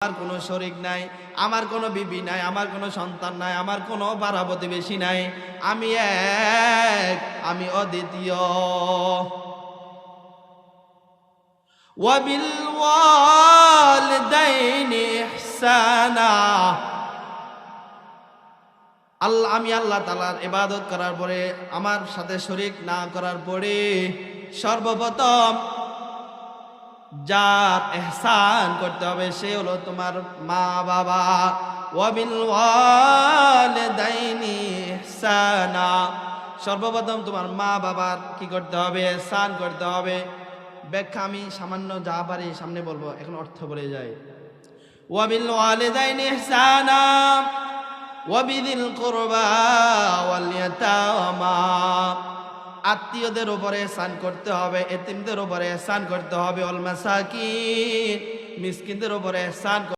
আমার কোনো শরীক নাই, আমার কোনো বিবি নাই, আমার কোনো সন্তান নাই, আমার কোনো পাড়া প্রতিবেশী নাই। আমি এক, আমি অদ্বিতীয়। ওয়াবিল ওয়ালিদাইনি ইহসানা। আমি আল্লাহ তাআলার ইবাদত করার পরে, আমার সাথে শরীক না করার পরে সর্বপ্রথম যার ইহসান করতে হবে সে হলো তোমার মা বাবা। ওয়াবিল ওয়ালিদাইনি ইহসানা, সর্বপ্রথম তোমার মা বাবার কি করতে হবে? ইহসান করতে হবে। ব্যাখ্যা আমি সামান্য যা পারি সামনে বলবো, এখন অর্থ বলে যাই। ওয়াবিল ওয়ালিদাইনি ইহসানা ওয়াবিদিল কুরবা ওয়াল ইয়াতামা, আত্মীয়দের উপরে ইহসান করতে হবে, এতিমদের উপরে ইহসান করতে হবে, ওয়াল মাসাকিন, মিসকিনদের উপরে ইহসান